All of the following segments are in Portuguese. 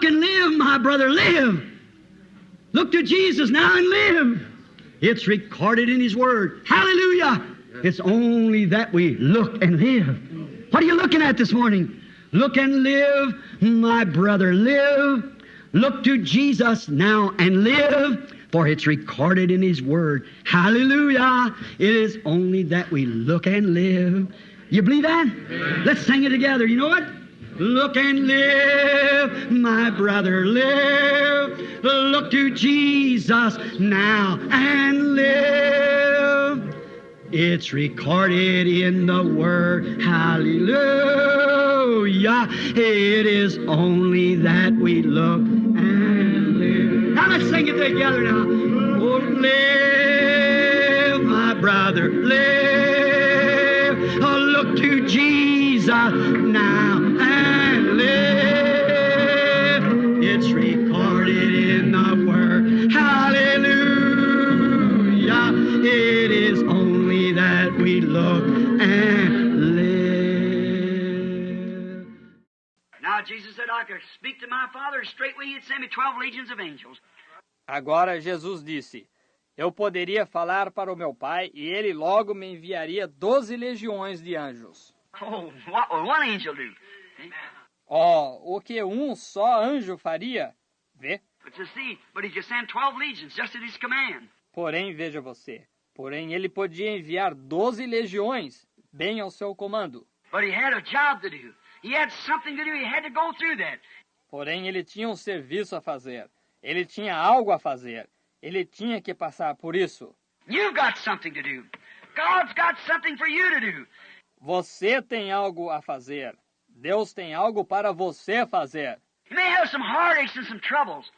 Look and live, my brother, live. Look to Jesus now and live. It's recorded in His Word. Hallelujah. It's only that we look and live. What are you looking at this morning? Look and live, my brother, live. Look to Jesus now and live, for it's recorded in His Word. Hallelujah. It is only that we look and live. You believe that? Amen. Let's sing it together. You know what? Look and live, my brother, live. Look to Jesus now and live. It's recorded in the Word. Hallelujah. It is only that we look and live. Now let's sing it together now. Oh, live, my brother, live. Oh, look to Jesus now and live. It's recorded in the Word. Hallelujah. It is only that we look and live. Now Jesus said, I could speak to my Father, and straightway He'd send me 12 legions of angels. Agora Jesus disse, eu poderia falar para o meu Pai, e Ele logo me enviaria 12 legiões de anjos. Oh, what will one angel do? Oh, o que um só anjo faria? Vê? But you see, but He could send 12 legions just at His command. Porém, veja você, ele podia enviar 12 legiões, bem ao seu comando. But He had a job to do. He had something to do. He had to go through that. Porém, ele tinha um serviço a fazer. Ele tinha algo a fazer. Ele tinha que passar por isso. You've got something to do. God's got something for you to do. Você tem algo a fazer. Deus tem algo para você fazer. You may have some heartaches and some troubles.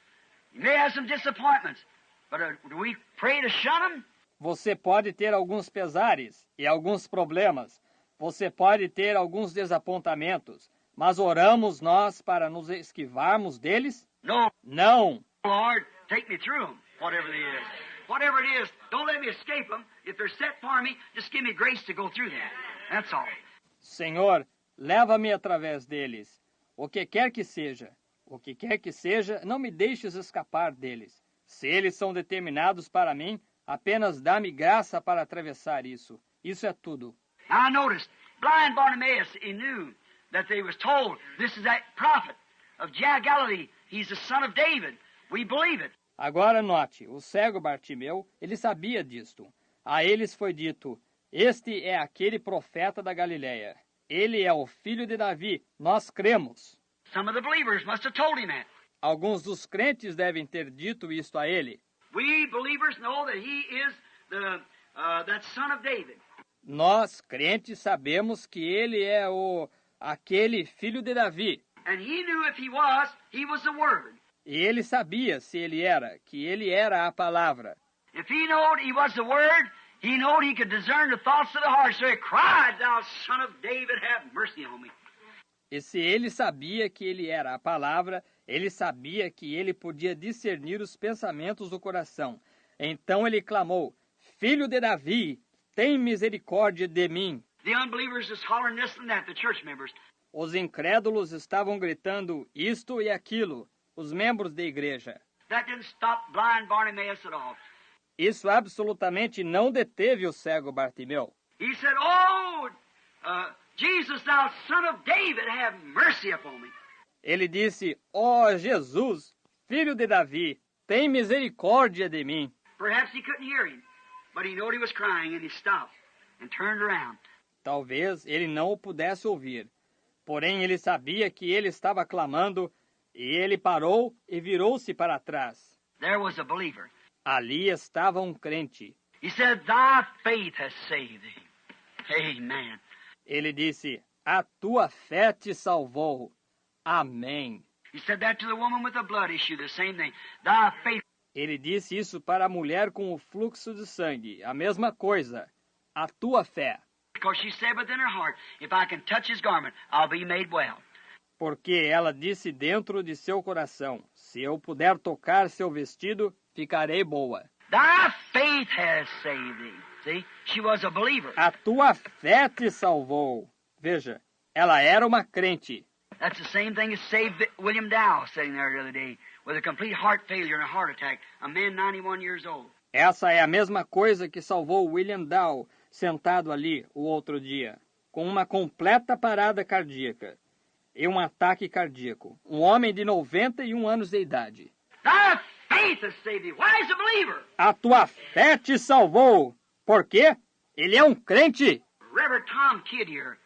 You may have some disappointments. But do we pray to shun them? Você pode ter alguns pesares e alguns problemas. Você pode ter alguns desapontamentos. Mas oramos nós para nos esquivarmos deles? No. Não. Lord, take me through them, whatever it is. Whatever it is, don't let me escape them. If they're set for me, just give me grace to go through them. That's all. Senhor, leva-me através deles. O que quer que seja, não me deixes escapar deles. Se eles são determinados para mim, apenas dá-me graça para atravessar isso. Isso é tudo. Now I noticed, blind Bartimaeus, he knew that they was told, this is that prophet of Galilee. He's the son of David. We believe it. Agora note, o cego Bartimeu, ele sabia disto. A eles foi dito, este é aquele profeta da Galileia. Ele é o filho de Davi. Nós cremos. Some of the believers must have told him that. Alguns dos crentes devem ter dito isto a ele. We believers know that he is that son of David. Nós, crentes, sabemos que ele é aquele filho de Davi. And he knew if he was the Word. E ele sabia se ele era, que ele era a palavra. If he knowed he was the Word, he knowed he could discern the thoughts of the heart. So he cried, thou son of David, have mercy on me. E se ele sabia que ele era a palavra, ele sabia que ele podia discernir os pensamentos do coração. Então ele clamou, Filho de Davi, tem misericórdia de mim. The unbelievers is hollering this and that, the church members. Os incrédulos estavam gritando isto e aquilo, os membros da igreja. That didn't stop blind Bartimaeus at all. Isso absolutamente não deteve o cego Bartimeu. He said, oh, Jesus, thou son of David, have mercy upon me. Ele disse, ó Jesus, filho de Davi, tem misericórdia de mim. Perhaps he couldn't hear him, but he knew he was crying and he stopped and turned around. Talvez ele não o pudesse ouvir. Porém, ele sabia que ele estava clamando e ele parou e virou-se para trás. There was a believer. Ali estava um crente. He said, thy faith has saved thee. Amen. Ele disse, a tua fé te salvou. Amém. He said that to the woman with the blood issue, the same thing. Thy faith. Ele disse isso para a mulher com o fluxo de sangue, a mesma coisa. A tua fé. Because she said within her heart, if I can touch his garment, I'll be made well. Porque ela disse dentro de seu coração, se eu puder tocar seu vestido, ficarei boa. Thy faith has saved thee. See, she was a believer. A tua fé te salvou. Veja, ela era uma crente. That's the same thing as saved William Dow sitting there the other day with a complete heart failure and a heart attack, a man 91 years old. Essa é a mesma coisa que salvou William Dow sentado ali o outro dia, com uma completa parada cardíaca e um ataque cardíaco. Um homem de 91 anos de idade. Thy faith has saved thee. Why is a believer? A tua fé te salvou. Por quê? Ele é um crente. Reverend Tom Kidd here.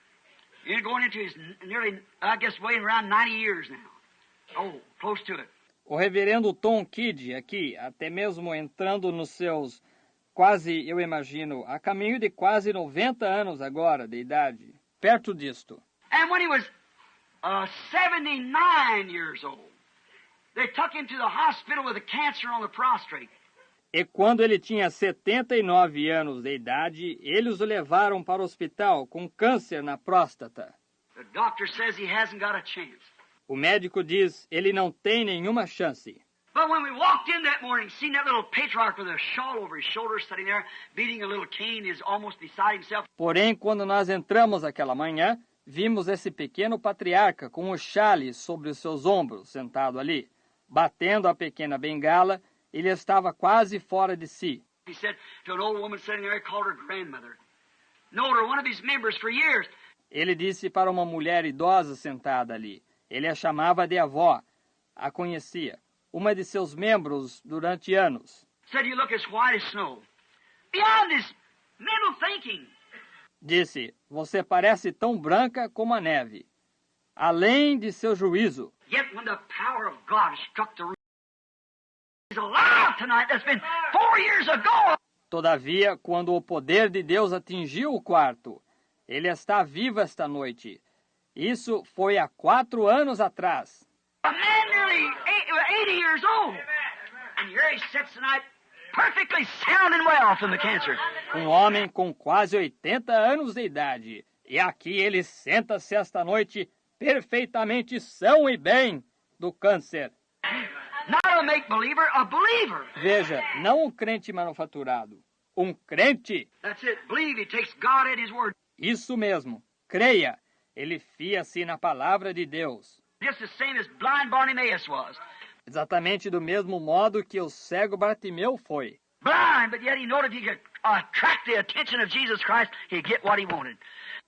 He's going into his nearly, I guess, waiting around 90 years now. Oh, close to it. O reverendo Tom Kidd aqui, até mesmo entrando nos seus quase, eu imagino, a caminho de quase 90 anos agora de idade, perto disto. And when he was 79 years old, they took him to the hospital with a cancer on the prostate. E quando ele tinha 79 anos de idade, eles o levaram para o hospital com câncer na próstata. The doctor says he hasn't got a chance. O médico diz, ele não tem nenhuma chance. But when we walked in that morning, seen that little patriarch with a shawl over his shoulders sitting there, beating a little cane, he's almost beside himself. Porém, quando nós entramos aquela manhã, vimos esse pequeno patriarca com o chale sobre os seus ombros, sentado ali, batendo a pequena bengala. Ele estava quase fora de si. He said to an old woman sitting there, he called her grandmother. Knowed her, one of his members for years. Ele disse para uma mulher idosa sentada ali. Ele a chamava de avó, a conhecia, uma de seus membros durante anos. Said you look as white as snow. Beyond his mental thinking. Disse, você parece tão branca como a neve, além de seu juízo. Yet when the power of God struck the room, he's alive tonight. That's been 4 years ago. Todavia, quando o poder de Deus atingiu o quarto, ele está vivo esta noite. Isso foi há 4 anos atrás. A man nearly 80 years old. And here he sits tonight, perfectly sound and well from the cancer. Um homem com quase 80 anos de idade. E aqui ele senta-se esta noite perfeitamente são e bem do câncer. Not a make-believer, a believer. Veja, não um crente manufaturado. Um crente. That's it. Believe he takes God at his word. Isso mesmo. Creia. Ele fia-se na palavra de Deus. Just the same as blind Bartimaeus was. Exatamente do mesmo modo que o cego Bartimeu foi. Blind, but yet he knew if he could attract the attention of Jesus Christ, he'd get what he wanted.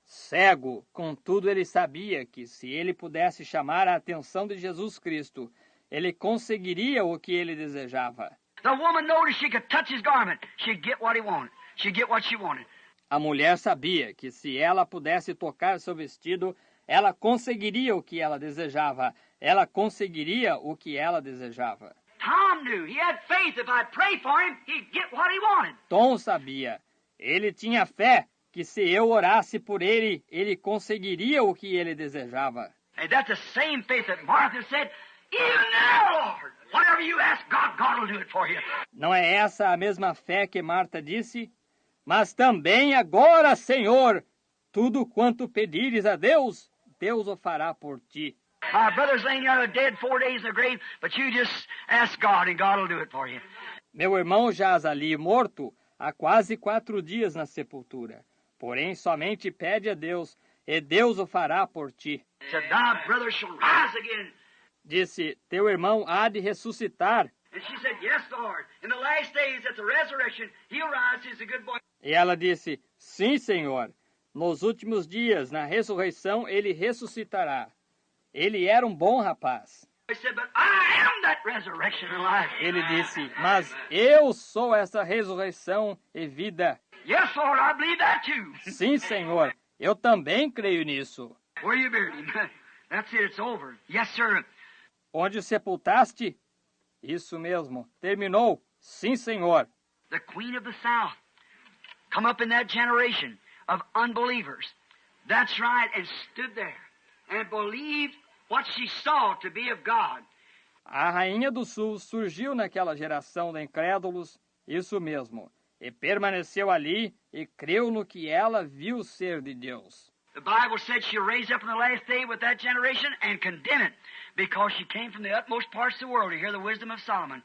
Cego, contudo ele sabia que se ele pudesse chamar a atenção de Jesus Cristo, ele conseguiria o que ele desejava. The woman noticed she could touch his garment, she'd get what he wanted. She'd get what she wanted. A mulher sabia que se ela pudesse tocar seu vestido, ela conseguiria o que ela desejava. Ela conseguiria o que ela desejava. Tom knew. He had faith. If I'd pray for him, he'd get what he wanted. Tom sabia. Ele tinha fé que se eu orasse por ele, ele conseguiria o que ele desejava. And that's the same faith that Martha said, even now, Lord, whatever you ask God, God will do it for you. Não é essa a mesma fé que Marta disse? Mas também agora, Senhor, tudo quanto pedires a Deus, Deus o fará por ti. My brother's laying out dead 4 days in the grave, but you just ask God and God will do it for you. Meu irmão jaz ali morto há quase 4 dias na sepultura. Porém, somente pede a Deus, e Deus o fará por ti. Said, thy brother shall rise again. Disse, teu irmão há de ressuscitar. And she said, yes, Lord. In the last days at the resurrection, he'll rise. He's a good boy. E ela disse, sim, Senhor. Nos últimos dias, na ressurreição, ele ressuscitará. Ele era um bom rapaz. I said, but I am that resurrection and life. Ele disse, mas eu sou essa ressurreição e vida. Yes, Lord, I believe that too. Sim, Senhor, eu também creio nisso. Where you buried him? That's it, it's over. Yes, sir. Onde o sepultaste? Isso mesmo, terminou. Sim, Senhor. The Queen of the South come up in that generation of unbelievers. That's right, and stood there and believed what she saw to be of God. A Rainha do Sul surgiu naquela geração de incrédulos, isso mesmo, e permaneceu ali e creu no que ela viu ser de Deus. The Bible said she'll raise up in the last day with that generation and condemn it, because she came from the utmost parts of the world to hear the wisdom of Solomon.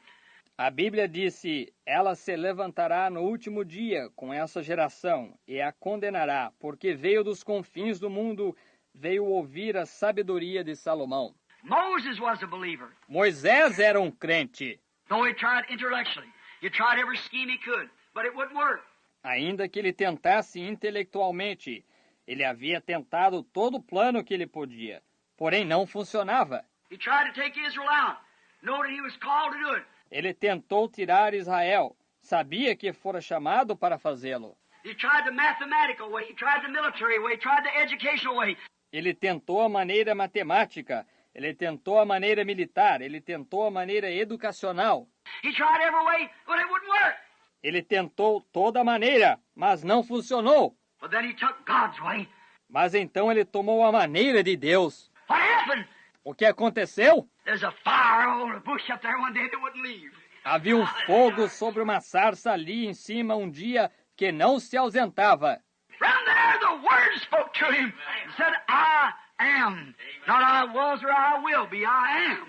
A Bíblia disse, ela se levantará no último dia com essa geração e a condenará, porque veio dos confins do mundo veio ouvir a sabedoria de Salomão. Moses was a believer. Moisés era um crente, Though he tried intellectually. He tried every scheme he could, but it wouldn't work. ainda que ele tentasse intelectualmente. Ele havia tentado todo o plano que ele podia, porém não funcionava. He tried to take Israel out, knowing that he was called to do it. Ele tentou tirar Israel, sabia que fora chamado para fazê-lo. He tried the mathematical way, he tried the military way, he tried the educational way. Ele tentou a maneira matemática, ele tentou a maneira militar, ele tentou a maneira educacional. He tried every way, but it wouldn't work. Ele tentou toda a maneira, mas não funcionou. But then he took God's way. Mas então ele tomou a maneira de Deus. What happened? O que aconteceu? There's a fire on a bush up there one day that wouldn't leave. Havia um fogo sobre uma sarça ali em cima um dia que não se ausentava. From there the word spoke to him and said, I am. Not I was or I will be, I am.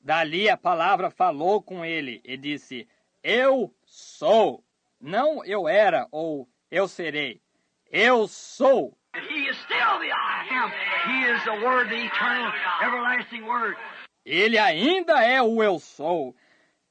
Dali a palavra falou com ele e disse, eu sou. Não eu era ou eu serei. Eu sou. He is still the I am. He is the Word, the eternal, everlasting Word. Ele ainda é o eu sou.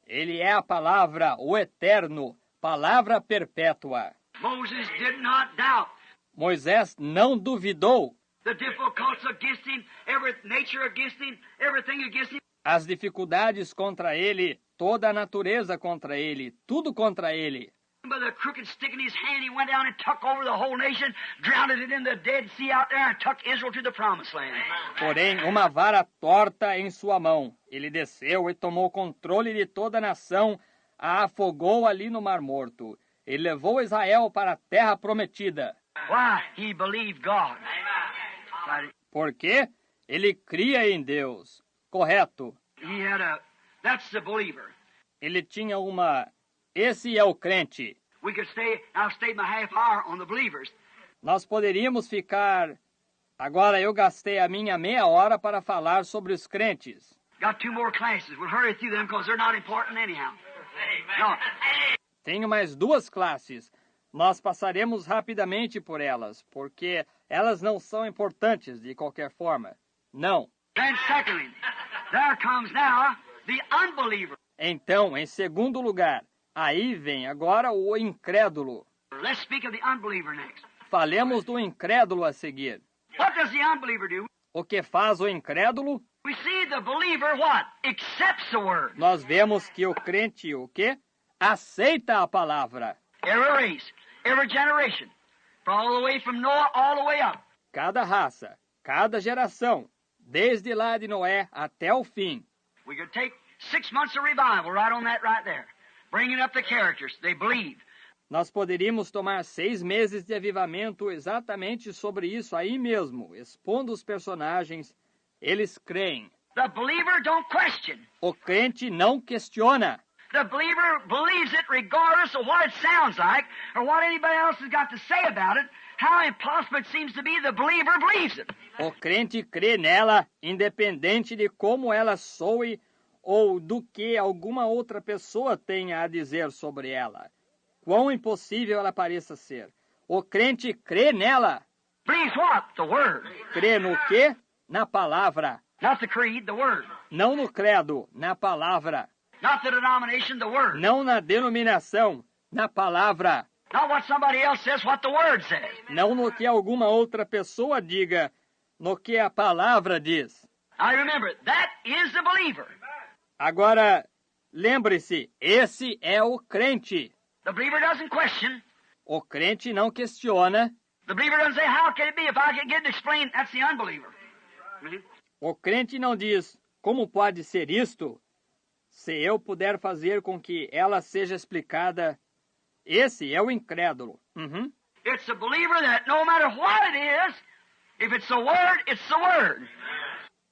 Ele é a palavra, o eterno, palavra perpétua. Moses did not doubt. Moisés não duvidou. The difficulties against him, every nature against him, everything against him. As dificuldades contra ele, toda a natureza contra ele, tudo contra ele. By the crooked stick in his hand, he went down and took over the whole nation, drowned it in the Dead Sea out there, and took Israel to the Promised Land. Porém, uma vara torta em sua mão. Ele desceu e tomou controle de toda a nação, a afogou ali no Mar Morto. Ele levou Israel para a terra prometida. Why? He believed God. Porque ele cria em Deus. Correto. He had a, that's the believer. Ele tinha uma... Esse é o crente. We could stay, I'll stay my half hour on the believers. Nós poderíamos ficar... Agora eu gastei a minha meia hora para falar sobre os crentes. Got two more classes. We'll hurry through them because they're not important anyhow. No. Tenho mais duas classes. Nós passaremos rapidamente por elas, porque elas não são importantes de qualquer forma. Não. And secondly, there comes now the unbeliever. Então, em segundo lugar, aí vem agora o incrédulo. Let's speak of the unbeliever next. Falemos do incrédulo a seguir. What does the unbeliever do? O que faz o incrédulo? We see the believer what? Accepts the word. Nós vemos que o crente, o quê? Aceita a palavra. Every race, every generation, all the way from Noah all the way up. Cada raça, cada geração, desde lá de Noé até o fim. We could take 6 months of revival right on that right there. Bringing up the characters. They believe. Nós poderíamos tomar 6 meses de avivamento exatamente sobre isso aí mesmo, expondo os personagens. Eles creem. The believer don't question. O crente não questiona. The believer believes it regardless of what it sounds like or what anybody else has got to say about it. How impossible it seems to be, the believer believes it. O crente crê nela, independente de como ela soe ou do que alguma outra pessoa tenha a dizer sobre ela. Quão impossível ela pareça ser. O crente crê nela. Believes what? The Word. Crê no quê? Na palavra. Not the creed, the Word. Não no credo, na palavra. Not the denomination, the Word. Não na denominação, na palavra. Not what somebody else says, what the Word says. Não no que alguma outra pessoa diga, no que a palavra diz. Now remember, that is the believer. Agora, lembre-se, esse é o crente. The believer doesn't question. O crente não questiona. The believer doesn't say, how can it be if I can get it explained? That's the unbeliever. O crente não diz, como pode ser isto? Se eu puder fazer com que ela seja explicada. Esse é o incrédulo. Uhum. It's the believer that no matter what it is, if it's the Word, it's the Word.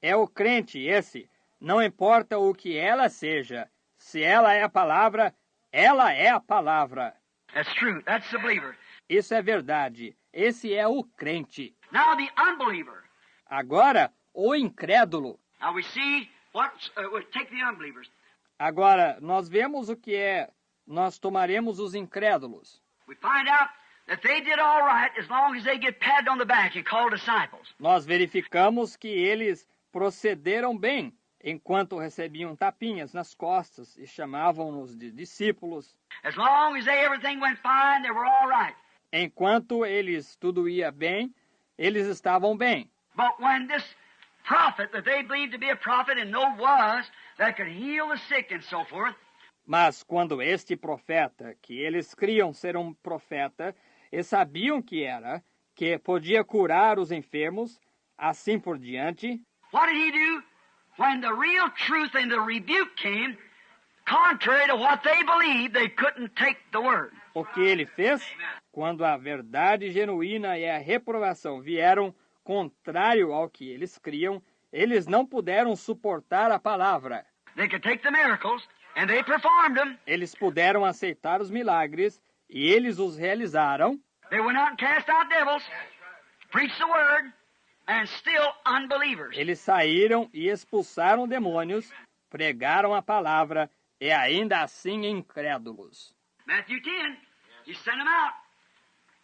É o crente esse. Não importa o que ela seja. Se ela é a palavra, ela é a palavra. That's true. That's the believer. Isso é verdade. Esse é o crente. Now the unbeliever. Agora, o incrédulo. Now we see what, we'll take the unbelievers. Agora, nós vemos o que é. Nós tomaremos os incrédulos. We find out that they did all right as long as they get patted on the back and called disciples. Nós verificamos que eles procederam bem enquanto recebiam tapinhas nas costas e chamavam-nos de discípulos. As long as everything went fine, they were all right. Enquanto eles tudo ia bem, eles estavam bem. But when this prophet that they believed to be a prophet and know was that could heal the sick and so forth. Mas quando este profeta, que eles criam ser um profeta, e sabiam que era, que podia curar os enfermos, assim por diante. What did he do? When the real truth and the rebuke came, contrary to what they believed, they couldn't take the word. O que ele fez? Quando a verdade genuína e a reprovação vieram contrário ao que eles criam, eles não puderam suportar a palavra. They could take the miracles, and they performed them. Eles puderam aceitar os milagres, e eles os realizaram. They went out and cast out devils, preached the word, and still unbelievers. Eles saíram e expulsaram demônios, pregaram a palavra, e ainda assim incrédulos. Matthew 10, he sent them out,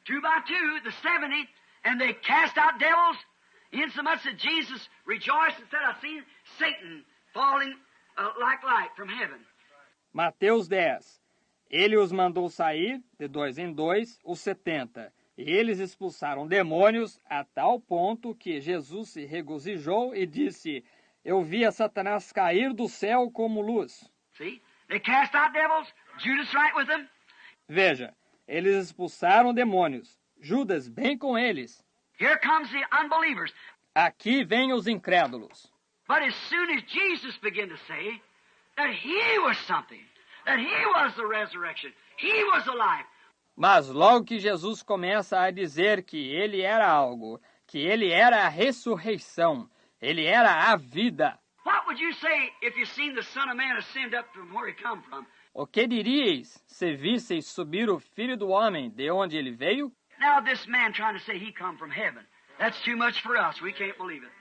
2 by 2, the 70, and they cast out devils, insomuch that Jesus rejoiced and said, I've seen Satan falling like light from heaven. Mateus 10. Ele os mandou sair, de 2 em 2, os 70. E eles expulsaram demônios a tal ponto que Jesus se regozijou e disse, eu vi a Satanás cair do céu como luz. See? They cast out devils, Judas right with them. Veja, eles expulsaram demônios, Judas bem com eles. Here comes the unbelievers. Aqui vêm os incrédulos. But as soon as Jesus began to say that he was something, that he was the resurrection, he was the life. Mas logo que Jesus começa a dizer que ele era algo, que ele era a ressurreição, ele era a vida. What would you say if you seen the Son of Man ascend up from where he come from? O que diríeis se visseis subir o Filho do Homem de onde ele veio? Now this man trying to say he come from heaven. That's too much for us. We can't believe it.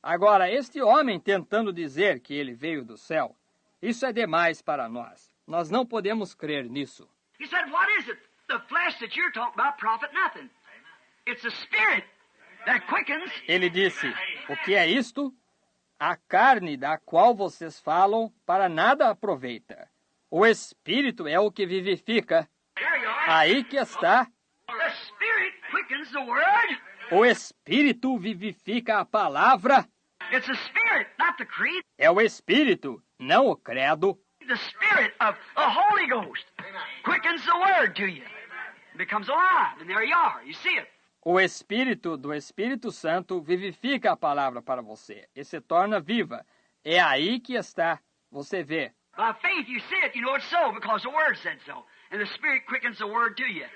Agora, este homem tentando dizer que ele veio do céu, isso é demais para nós. Nós não podemos crer nisso. He said, what is it? The flesh that you're talking about profit nothing. It's the spirit that quickens. Ele disse, o que é isto? A carne da qual vocês falam para nada aproveita. O Espírito é o que vivifica. There you are. Aí que está. The spirit quickens the word. O Espírito vivifica a palavra. It's the spirit, not the creed. É o Espírito, não o credo. The spirit of the Holy Ghost quickens the word to you. It becomes alive, and there you are. You see it. O Espírito do Espírito Santo vivifica a palavra para você e se torna viva. É aí que está. Você vê. By faith you see it, you know it's so, because the word said so. And the spirit quickens the word to you.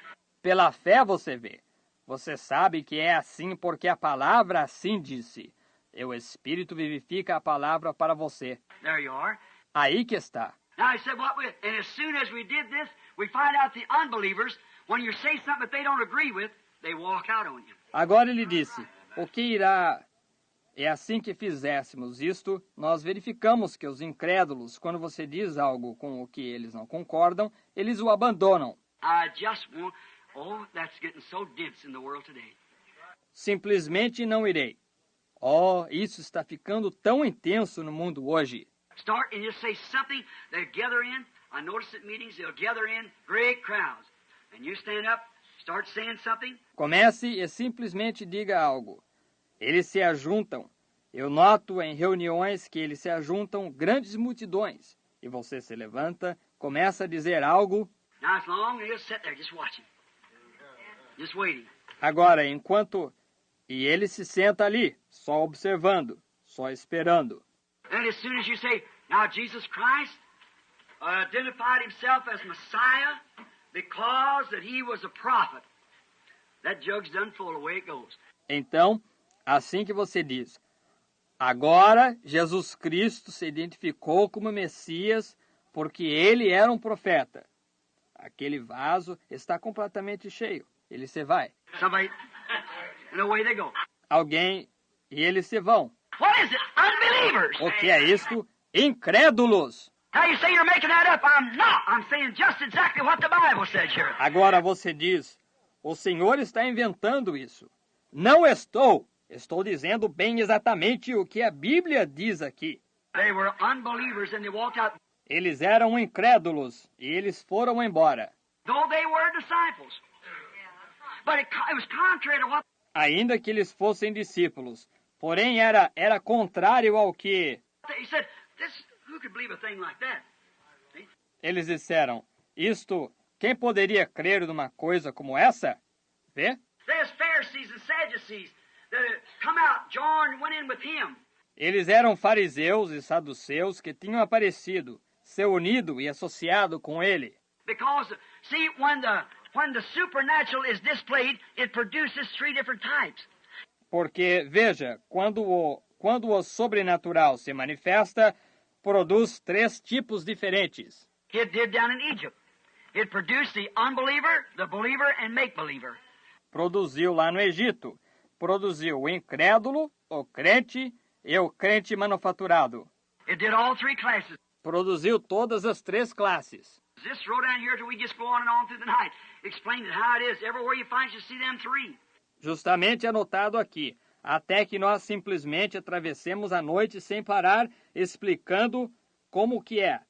Pela fé você vê. Você sabe que é assim porque a palavra assim disse. E o Espírito vivifica a palavra para você. There you are. Aí que está. Now he said, and as soon as we did this, we find out the unbelievers, when you say something that they don't agree with, they walk out on you. Agora ele disse, o que irá... É assim que fizéssemos isto, nós verificamos que os incrédulos, quando você diz algo com o que eles não concordam, eles o abandonam. I just want... Oh, that's getting so dense in the world today. Simplesmente não irei. Oh, isso está ficando tão intenso no mundo hoje. Start and just say something, they gather in. I notice at meetings they'll gather in great crowds. And you stand up, start saying something. Comece e simplesmente diga algo. Eles se ajuntam. Eu noto em reuniões que eles se ajuntam grandes multidões. E você se levanta, começa a dizer algo. Now as long as you sit there just watching. Just waiting. Agora, enquanto... E ele se senta ali, só observando, só esperando. And as soon as you say, now Jesus Christ identified himself as Messiah because that he was a prophet. That jug's done full, away it goes. Então, assim que você diz, agora Jesus Cristo se identificou como Messias porque ele era um profeta. Aquele vaso está completamente cheio. Ele se vai. Somebody, and away they go. Alguém e eles se vão. What is it? Unbelievers. O que é isto? Incrédulos. Now you say you're making that up. I'm not. I'm saying just exactly what the Bible says here. Agora você diz, O senhor está inventando isso. Não estou. Estou dizendo bem exatamente o que a Bíblia diz aqui. They were unbelievers and they walked out. Eles eram incrédulos e eles foram embora. Though they were disciples. But it was contrary to what... Ainda que eles fossem discípulos. Porém, era contrário ao que... He said, who could believe a thing like that? See? Eles disseram, quem poderia crer numa coisa como essa? Vê? There's Pharisees and Sadducees that had come out, joined, went in with him. Eles eram fariseus e saduceus que tinham aparecido, se unido e associado com ele. Because, see, when the supernatural is displayed, it produces three different types. Porque, veja, quando o sobrenatural se manifesta, produz três tipos diferentes. It did down in Egypt. It produced the unbeliever, the believer, and make-believer. Produziu lá no Egito. Produziu o incrédulo, o crente e o crente manufaturado. It did all three classes. Produziu todas as três classes. This row down here till we just go on and on through the night, explaining how it is. Everywhere you find, you see them three. Justamente anotado aqui, até que nós simplesmente atravessemos a noite sem parar, explicando como que é.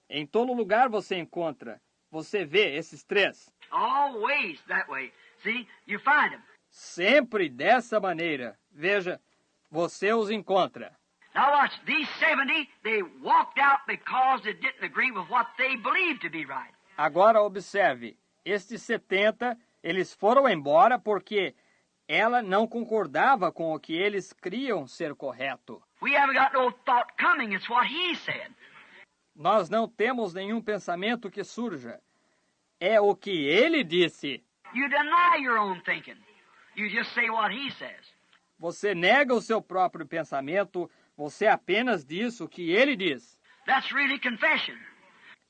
Em todo lugar você vê esses três. Always that way. See, you find them. Sempre dessa maneira. Veja, você os encontra. Now watch, these 70, they walked out because it didn't agree with what they believed to be right. Agora observe, estes 70, eles foram embora porque ela não concordava com o que eles criam ser correto. We haven't got no thought coming, it's what he said. Nós não temos nenhum pensamento que surja. É o que ele disse. You deny your own thinking. You just say what he says. Você nega o seu próprio pensamento, você apenas diz o que ele diz. That's really confession.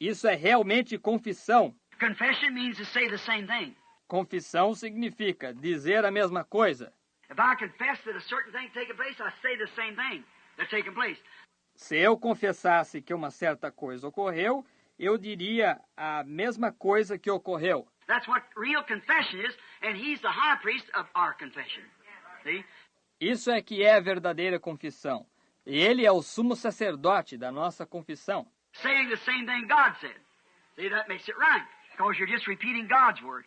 Isso é realmente confissão. Confession means to say the same thing. Confissão significa dizer a mesma coisa. If I confess that a certain thing taking place, I say the same thing that's taking place. Se eu confessasse que uma certa coisa ocorreu, eu diria a mesma coisa que ocorreu. That's what real confession is, and he's the high priest of our confession. See? Isso é que é a verdadeira confissão. E ele é o sumo sacerdote da nossa confissão. Saying the same thing God said. See, that makes it right, because you're just repeating God's word.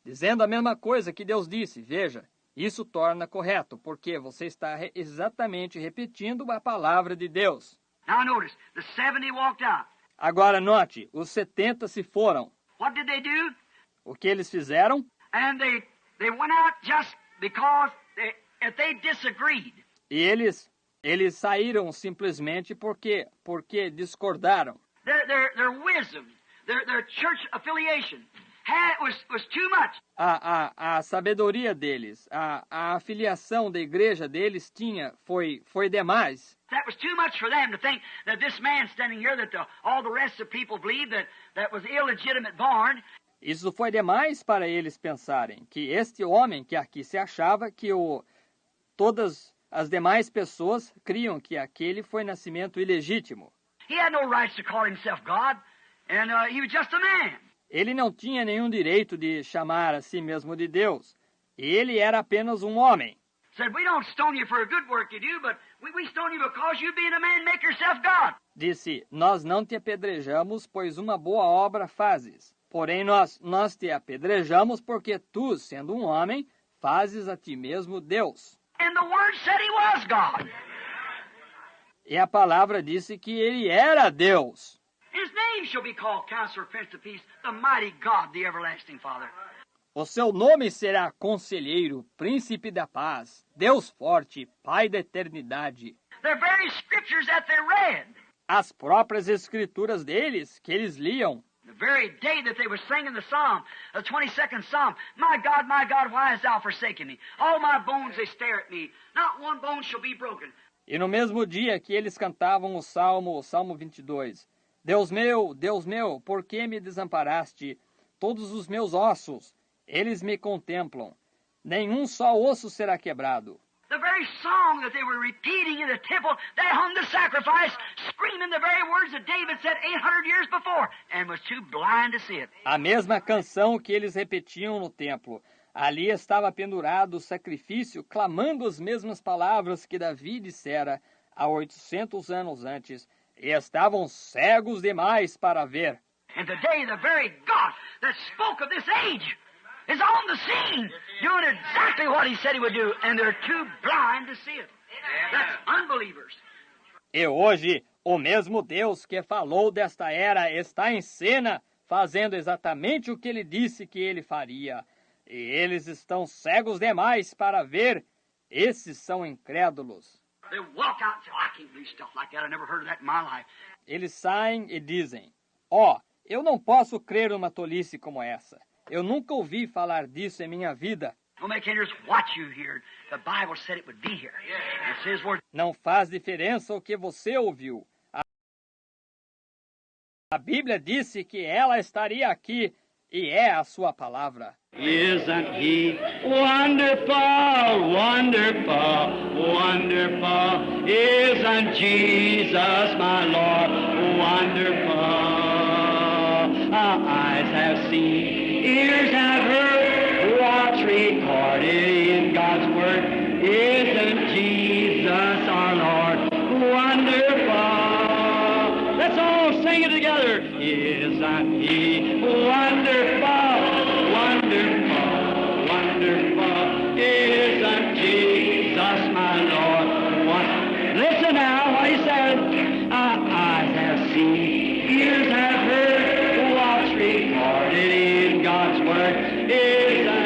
Dizendo a mesma coisa que Deus disse. Veja, isso torna correto, porque você está exatamente repetindo a palavra de Deus. Now notice, the 70 walked out. Agora note, os 70 se foram. What did they do? O que eles fizeram? And they went out just because if they disagreed. E eles saíram simplesmente porque discordaram. Their wisdom, their church affiliation was too much. A sabedoria deles, a afiliação da igreja deles foi demais. That was too much for them to think that this man standing here, that all the rest of the people believed that was illegitimate born. Isso foi demais para eles pensarem que este homem que aqui se achava, que todas as demais pessoas criam que aquele foi nascimento ilegítimo. He had no rights to call himself God, and he was just a man. Ele não tinha nenhum direito de chamar a si mesmo de Deus. Ele era apenas um homem. Said, we don't stone you for a good work you do, but we stone you because you being a man make yourself God. Disse, nós não te apedrejamos, pois uma boa obra fazes. Porém, nós te apedrejamos porque tu, sendo um homem, fazes a ti mesmo Deus. And the word said he was God. E a palavra disse que ele era Deus. His name shall be called Counselor, Prince of Peace, the mighty God, the everlasting Father. O seu nome será Conselheiro, Príncipe da Paz, Deus Forte, Pai da Eternidade. The very scriptures that they read. As próprias escrituras deles, que eles liam. The very day that they were singing the psalm, the 22nd psalm, my God, why hast thou forsaken me? All my bones, they stare at me. Not one bone shall be broken. E no mesmo dia que eles cantavam o Salmo 22, Deus meu, por que me desamparaste? Todos os meus ossos, eles me contemplam. Nenhum só osso será quebrado. The very song that they were repeating in the temple, they hung the sacrifice, screaming the very words that David said 800 years before, and was too blind to see it. A mesma canção que eles repetiam no templo, Ali estava pendurado o sacrifício, clamando as mesmas palavras que Davi dissera há 800 anos antes, e estavam cegos demais para ver. And today the very God that spoke of this age is on the scene, doing exactly what he said he would do, and they're too blind to see it. That's unbelievers. E hoje, o mesmo Deus que falou desta era está em cena, fazendo exatamente o que ele disse que ele faria. E eles estão cegos demais para ver. Esses são incrédulos. They walk out and say, oh, I can't believe stuff like that. I never heard of that in my life. Eles saem e dizem, eu não posso crer numa tolice como essa. Eu nunca ouvi falar disso em minha vida. Don't make any difference what you hear. The Bible said it would be here. It's His word. Não faz diferença o que você ouviu. A Bíblia disse que ela estaria aqui e é a sua palavra. Isn't He wonderful, wonderful, wonderful? Isn't Jesus my Lord wonderful? Our eyes have seen, ears have heard, what's recorded in God's Word. Isn't Jesus our Lord wonderful? Let's all sing it together. Isn't He wonderful, wonderful, wonderful? Isn't Jesus my Lord wonderful? Listen now what He said. Our eyes have seen, ears have heard, what's recorded in God's Word. Isn't